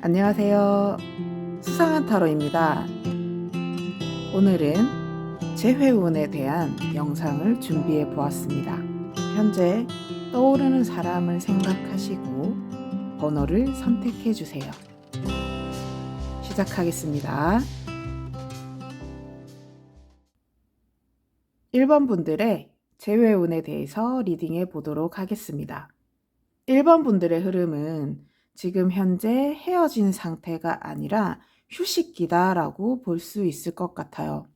안녕하세요. 수상한 타로입니다. 오늘은 재회운에 대한 영상을 준비해 보았습니다. 현재 떠오르는 사람을 생각하시고 번호를 선택해 주세요. 시작하겠습니다. 1번 분들의 재회운에 대해서 리딩해 보도록 하겠습니다. 1번 분들의 흐름은 지금 현재 헤어진 상태가 아니라 휴식기다라고 볼 수 있을 것 같아요.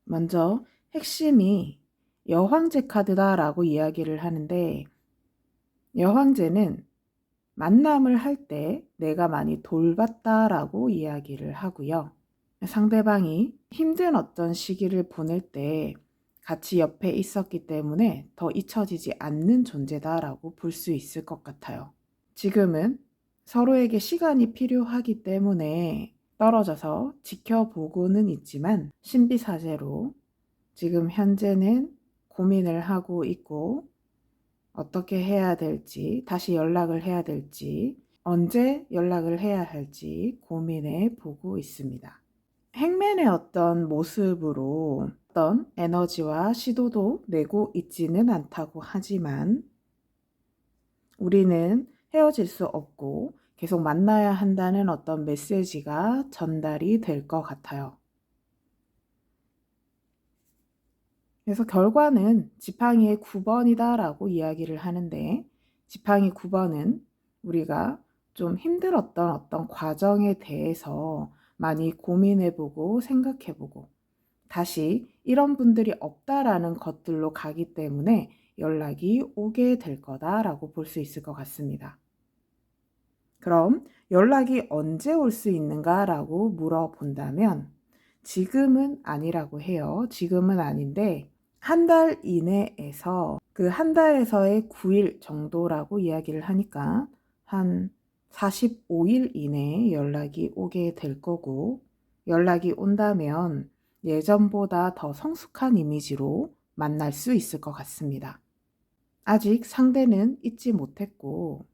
먼저 핵심이 여황제 카드다라고 이야기를 하는데, 여황제는 만남을 할 때 내가 많이 돌봤다라고 이야기를 하고요. 상대방이 힘든 어떤 시기를 보낼 때 같이 옆에 있었기 때문에 더 잊혀지지 않는 존재다라고 볼 수 있을 것 같아요. 지금은 서로에게 시간이 필요하기 때문에 떨어져서 지켜보고는 있지만 신비사제로 지금 현재는 고민을 하고 있고 어떻게 해야 될지, 다시 연락을 해야 될지, 언제 연락을 해야 할지 고민해 보고 있습니다. 행맨의 어떤 모습으로 어떤 에너지와 시도도 내고 있지는 않다고 하지만 우리는 헤어질 수 없고 계속 만나야 한다는 어떤 메시지가 전달이 될 것 같아요. 그래서 결과는 지팡이의 9번이다 라고 이야기를 하는데, 지팡이 9번은 우리가 좀 힘들었던 어떤 과정에 대해서 많이 고민해보고 생각해보고 다시 이런 분들이 없다라는 것들로 가기 때문에 연락이 오게 될 거다라고 볼 수 있을 것 같습니다. 그럼 연락이 언제 올 수 있는가라고 물어본다면 지금은 아니라고 해요. 지금은 아닌데 한 달 이내에서 그 한 달에서의 9일 정도라고 이야기를 하니까 한 45일 이내에 연락이 오게 될 거고, 연락이 온다면 예전보다 더 성숙한 이미지로 만날 수 있을 것 같습니다. 아직 상대는 잊지 못했고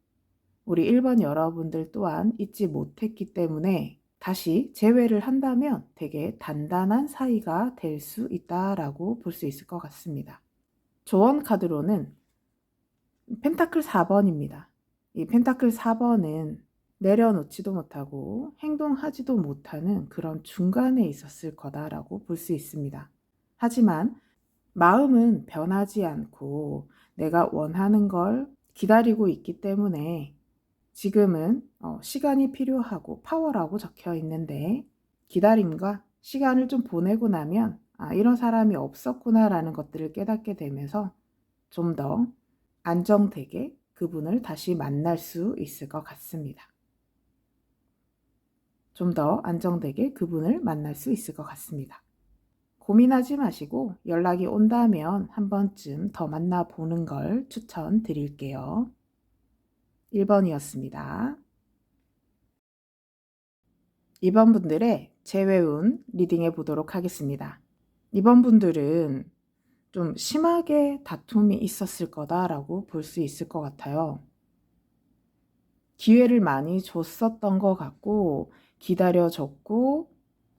우리 1번 여러분들 또한 잊지 못했기 때문에 다시 재회를 한다면 되게 단단한 사이가 될 수 있다라고 볼 수 있을 것 같습니다. 조언 카드로는 펜타클 4번입니다. 이 펜타클 4번은 내려놓지도 못하고 행동하지도 못하는 그런 중간에 있었을 거다라고 볼 수 있습니다. 하지만 마음은 변하지 않고 내가 원하는 걸 기다리고 있기 때문에 지금은 시간이 필요하고 파워라고 적혀 있는데, 기다림과 시간을 좀 보내고 나면 이런 사람이 없었구나라는 것들을 깨닫게 되면서 좀 더 안정되게 그분을 다시 만날 수 있을 것 같습니다. 좀 더 안정되게 그분을 만날 수 있을 것 같습니다. 고민하지 마시고 연락이 온다면 한 번쯤 더 만나보는 걸 추천드릴게요. 1번이었습니다. 2번 분들의 재회운 리딩해 보도록 하겠습니다. 2번 분들은 좀 심하게 다툼이 있었을 거다라고 볼 수 있을 것 같아요. 기회를 많이 줬었던 것 같고 기다려줬고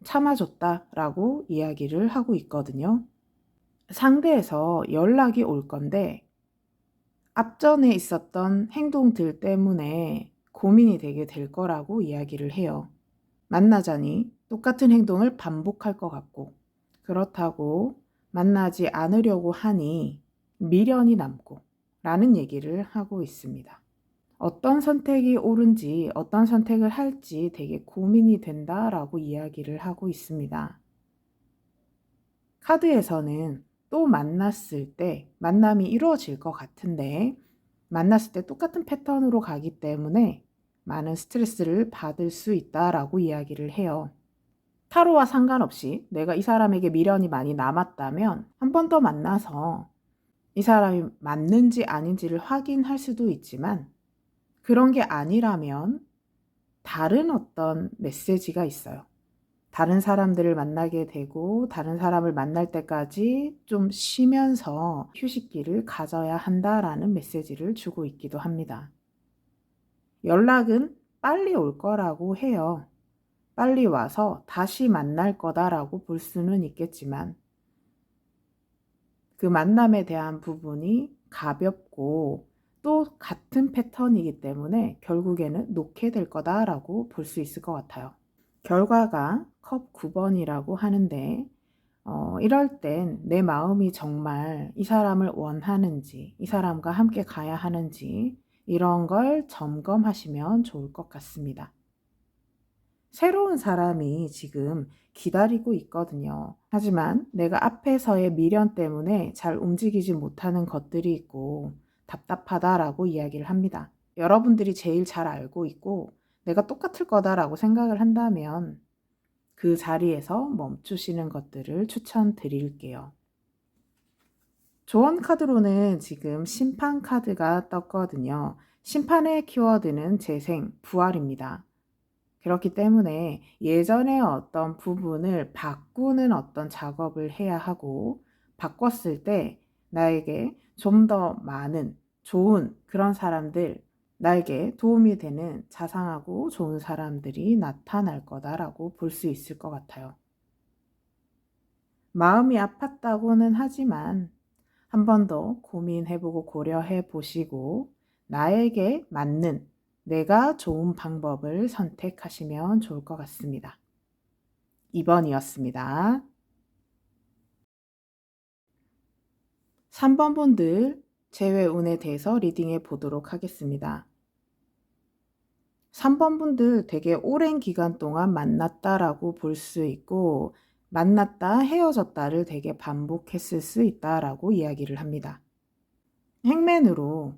참아줬다라고 이야기를 하고 있거든요. 상대에서 연락이 올 건데 앞전에 있었던 행동들 때문에 고민이 되게 될 거라고 이야기를 해요. 만나자니 똑같은 행동을 반복할 것 같고, 그렇다고 만나지 않으려고 하니 미련이 남고 라는 얘기를 하고 있습니다. 어떤 선택이 옳은지 어떤 선택을 할지 되게 고민이 된다라고 이야기를 하고 있습니다. 카드에서는 또 만났을 때 만남이 이루어질 것 같은데 만났을 때 똑같은 패턴으로 가기 때문에 많은 스트레스를 받을 수 있다라고 이야기를 해요. 타로와 상관없이 내가 이 사람에게 미련이 많이 남았다면 한 번 더 만나서 이 사람이 맞는지 아닌지를 확인할 수도 있지만, 그런 게 아니라면 다른 어떤 메시지가 있어요. 다른 사람들을 만나게 되고 다른 사람을 만날 때까지 좀 쉬면서 휴식기를 가져야 한다라는 메시지를 주고 있기도 합니다. 연락은 빨리 올 거라고 해요. 빨리 와서 다시 만날 거다라고 볼 수는 있겠지만 그 만남에 대한 부분이 가볍고 또 같은 패턴이기 때문에 결국에는 놓게 될 거다라고 볼 수 있을 것 같아요. 결과가 컵 9번이라고 하는데 이럴 땐 내 마음이 정말 이 사람을 원하는지, 이 사람과 함께 가야 하는지 이런 걸 점검하시면 좋을 것 같습니다. 새로운 사람이 지금 기다리고 있거든요. 하지만 내가 앞에서의 미련 때문에 잘 움직이지 못하는 것들이 있고 답답하다라고 이야기를 합니다. 여러분들이 제일 잘 알고 있고 내가 똑같을 거다라고 생각을 한다면 그 자리에서 멈추시는 것들을 추천드릴게요. 조언 카드로는 지금 심판 카드가 떴거든요. 심판의 키워드는 재생, 부활입니다. 그렇기 때문에 예전에 어떤 부분을 바꾸는 어떤 작업을 해야 하고 바꿨을 때 나에게 좀 더 많은 좋은 그런 사람들, 나에게 도움이 되는 자상하고 좋은 사람들이 나타날 거다라고 볼 수 있을 것 같아요. 마음이 아팠다고는 하지만 한 번 더 고민해보고 고려해 보시고 나에게 맞는 내가 좋은 방법을 선택하시면 좋을 것 같습니다. 2번이었습니다. 3번 분들 재회 운에 대해서 리딩해 보도록 하겠습니다. 3번 분들 되게 오랜 기간 동안 만났다라고 볼 수 있고 만났다 헤어졌다를 되게 반복했을 수 있다라고 이야기를 합니다. 행맨으로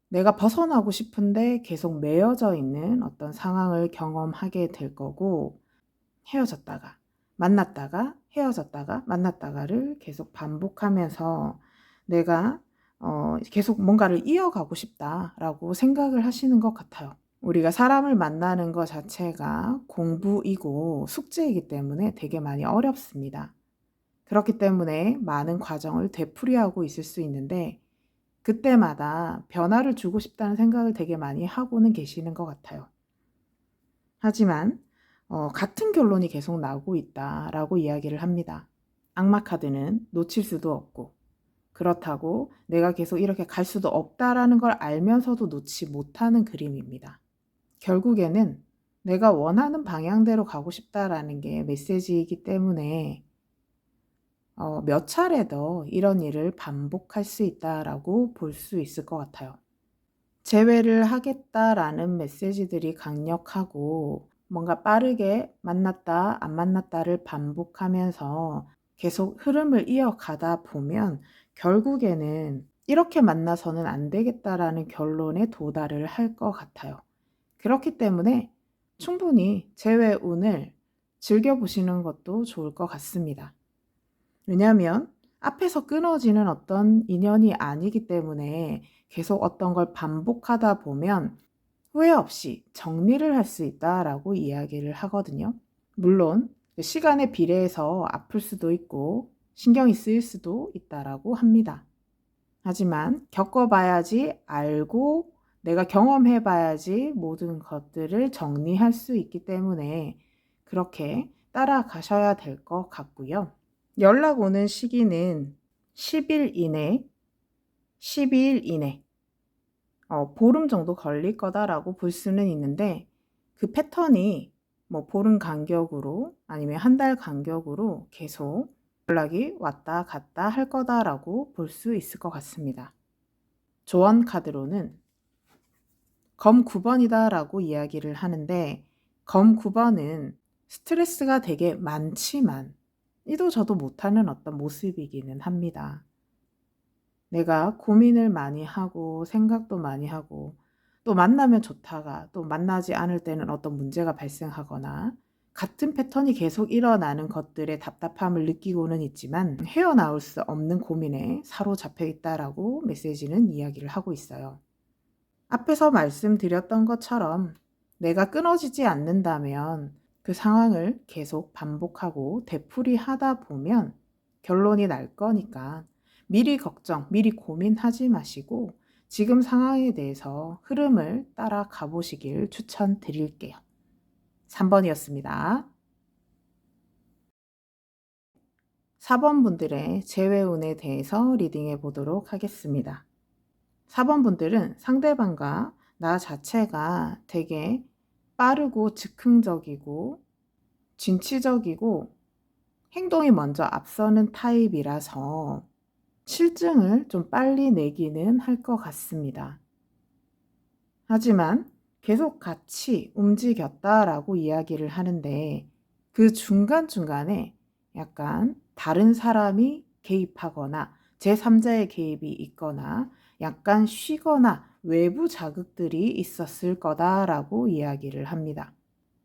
내가 벗어나고 싶은데 계속 매여져 있는 어떤 상황을 경험하게 될 거고 헤어졌다가 만났다가 헤어졌다가 만났다가를 계속 반복하면서 내가 계속 뭔가를 이어가고 싶다라고 생각을 하시는 것 같아요. 우리가 사람을 만나는 것 자체가 공부이고 숙제이기 때문에 되게 많이 어렵습니다. 그렇기 때문에 많은 과정을 되풀이하고 있을 수 있는데 그때마다 변화를 주고 싶다는 생각을 되게 많이 하고는 계시는 것 같아요. 하지만 같은 결론이 계속 나오고 있다라고 이야기를 합니다. 악마 카드는 놓칠 수도 없고 그렇다고 내가 계속 이렇게 갈 수도 없다라는 걸 알면서도 놓지 못하는 그림입니다. 결국에는 내가 원하는 방향대로 가고 싶다라는 게 메시지이기 때문에 몇 차례 더 이런 일을 반복할 수 있다라고 볼 수 있을 것 같아요. 재회를 하겠다라는 메시지들이 강력하고 뭔가 빠르게 만났다 안 만났다를 반복하면서 계속 흐름을 이어가다 보면 결국에는 이렇게 만나서는 안 되겠다라는 결론에 도달을 할 것 같아요. 그렇기 때문에 충분히 재회 운을 즐겨보시는 것도 좋을 것 같습니다. 왜냐하면 앞에서 끊어지는 어떤 인연이 아니기 때문에 계속 어떤 걸 반복하다 보면 후회 없이 정리를 할 수 있다라고 이야기를 하거든요. 물론 시간에 비례해서 아플 수도 있고 신경이 쓰일 수도 있다라고 합니다. 하지만 겪어봐야지 알고 내가 경험해봐야지 모든 것들을 정리할 수 있기 때문에 그렇게 따라가셔야 될 것 같고요. 연락 오는 시기는 10일 이내, 12일 이내, 보름 정도 걸릴 거다라고 볼 수는 있는데 그 패턴이 뭐 보름 간격으로 아니면 한 달 간격으로 계속 연락이 왔다 갔다 할 거다라고 볼 수 있을 것 같습니다. 조언 카드로는 검 9번이다라고 이야기를 하는데 검 9번은 스트레스가 되게 많지만 이도 저도 못하는 어떤 모습이기는 합니다. 내가 고민을 많이 하고 생각도 많이 하고 또 만나면 좋다가 또 만나지 않을 때는 어떤 문제가 발생하거나 같은 패턴이 계속 일어나는 것들에 답답함을 느끼고는 있지만 헤어나올 수 없는 고민에 사로잡혀 있다라고 메시지는 이야기를 하고 있어요. 앞에서 말씀드렸던 것처럼 내가 끊어지지 않는다면 그 상황을 계속 반복하고 되풀이하다 보면 결론이 날 거니까 미리 걱정, 미리 고민하지 마시고 지금 상황에 대해서 흐름을 따라 가보시길 추천드릴게요. 3번이었습니다. 4번 분들의 재회운에 대해서 리딩해 보도록 하겠습니다. 4번 분들은 상대방과 나 자체가 되게 빠르고 즉흥적이고 진취적이고 행동이 먼저 앞서는 타입이라서 실증을 좀 빨리 내기는 할 것 같습니다. 하지만 계속 같이 움직였다라고 이야기를 하는데 그 중간중간에 약간 다른 사람이 개입하거나 제3자의 개입이 있거나 약간 쉬거나 외부 자극들이 있었을 거다라고 이야기를 합니다.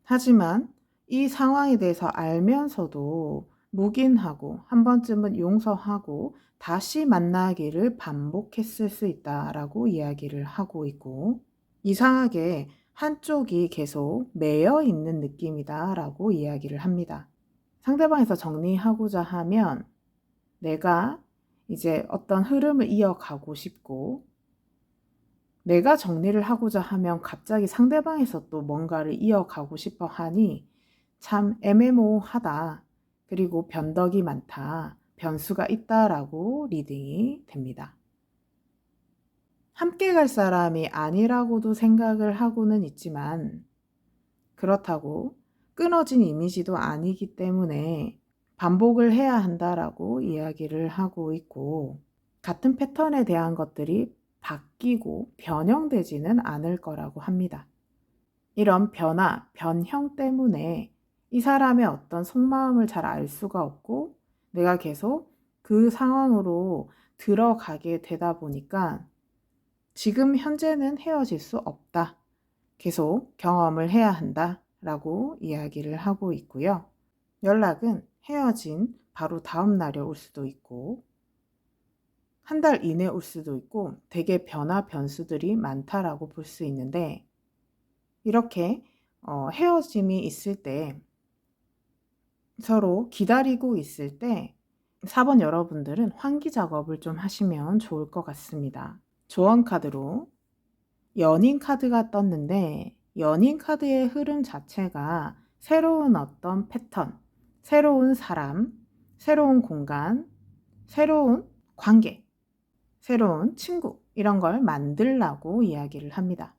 하지만 이 상황에 대해서 알면서도 묵인하고 한 번쯤은 용서하고 다시 만나기를 반복했을 수 있다라고 이야기를 하고 있고, 이상하게 한쪽이 계속 매여 있는 느낌이다라고 이야기를 합니다. 상대방에서 정리하고자 하면 내가 이제 어떤 흐름을 이어가고 싶고, 내가 정리를 하고자 하면 갑자기 상대방에서 또 뭔가를 이어가고 싶어 하니 참 애매모호하다. 그리고 변덕이 많다. 변수가 있다라고 리딩이 됩니다. 함께 갈 사람이 아니라고도 생각을 하고는 있지만 그렇다고 끊어진 이미지도 아니기 때문에 반복을 해야 한다라고 이야기를 하고 있고, 같은 패턴에 대한 것들이 바뀌고 변형되지는 않을 거라고 합니다. 이런 변화, 변형 때문에 이 사람의 어떤 속마음을 잘 알 수가 없고 내가 계속 그 상황으로 들어가게 되다 보니까 지금 현재는 헤어질 수 없다. 계속 경험을 해야 한다. 라고 이야기를 하고 있고요. 연락은 헤어진 바로 다음 날에 올 수도 있고 한 달 이내 올 수도 있고 되게 변화 변수들이 많다라고 볼 수 있는데, 이렇게 헤어짐이 있을 때 서로 기다리고 있을 때 4번 여러분들은 환기 작업을 좀 하시면 좋을 것 같습니다. 조언 카드로 연인 카드가 떴는데 연인 카드의 흐름 자체가 새로운 어떤 패턴, 새로운 사람, 새로운 공간, 새로운 관계, 새로운 친구 이런 걸 만들라고 이야기를 합니다.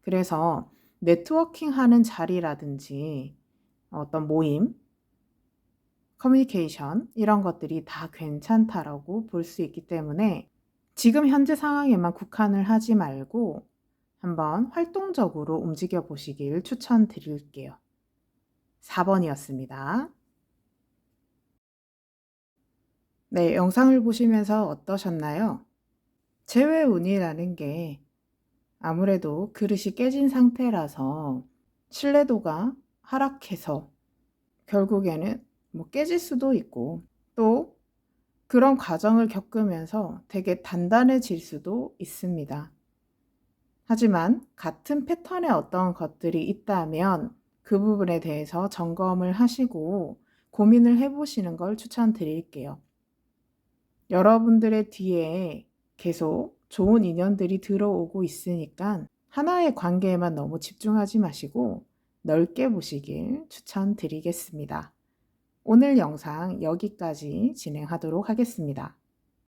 그래서 네트워킹 하는 자리라든지 어떤 모임, 커뮤니케이션 이런 것들이 다 괜찮다라고 볼 수 있기 때문에 지금 현재 상황에만 국한을 하지 말고 한번 활동적으로 움직여 보시길 추천드릴게요. 4번이었습니다. 네, 영상을 보시면서 어떠셨나요? 재회운이라는 게 아무래도 그릇이 깨진 상태라서 신뢰도가 하락해서 결국에는 깨질 수도 있고 또 그런 과정을 겪으면서 되게 단단해질 수도 있습니다. 하지만 같은 패턴의 어떤 것들이 있다면 그 부분에 대해서 점검을 하시고 고민을 해보시는 걸 추천드릴게요. 여러분들의 뒤에 계속 좋은 인연들이 들어오고 있으니까 하나의 관계에만 너무 집중하지 마시고 넓게 보시길 추천드리겠습니다. 오늘 영상 여기까지 진행하도록 하겠습니다.